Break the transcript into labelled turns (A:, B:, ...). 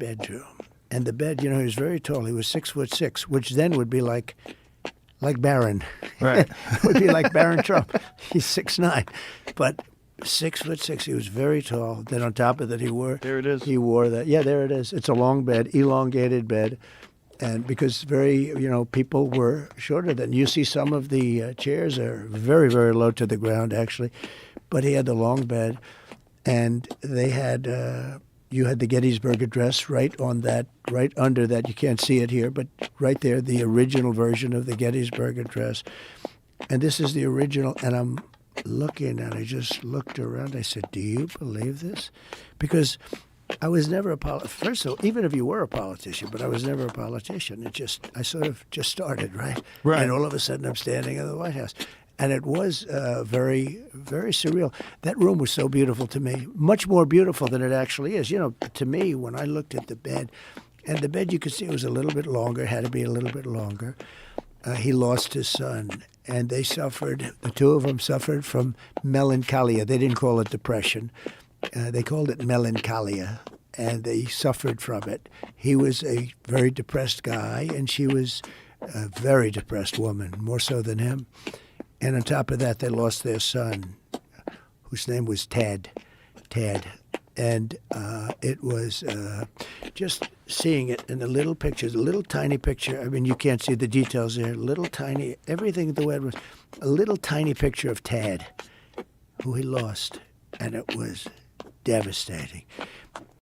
A: bedroom. And the bed, he was very tall. He was 6'6", which then would be like Barron.
B: Right.
A: It would be like Barron Trump. He's 6'9", but 6'6". He was very tall. Then on top of that,
B: There it is.
A: He wore that. Yeah, there it is. It's a long bed, elongated bed, and because people were shorter than you see. Some of the chairs are very, very low to the ground, actually, but he had the long bed, and they had. You had the Gettysburg Address right under that. You can't see it here, but right there, the original version of the Gettysburg Address. And this is the original, and I'm looking, and I just looked around. I said, do you believe this? Because I was never a politician. First of all, even if you were a politician, but I was never a politician. I sort of just started, right?
B: Right.
A: And all of a sudden, I'm standing in the White House. And it was very, very surreal. That room was so beautiful to me, much more beautiful than it actually is. To me, when I looked at the bed, and the bed you could see was a little bit longer, had to be a little bit longer. He lost his son, and the two of them suffered from melancholia. They didn't call it depression. They called it melancholia, and they suffered from it. He was a very depressed guy, and she was a very depressed woman, more so than him. And on top of that, they lost their son, whose name was Ted. And it was just seeing it in the little pictures, a little tiny picture. I mean, you can't see the details there. Little tiny, everything the way it was, a little tiny picture of Ted, who he lost. And it was devastating.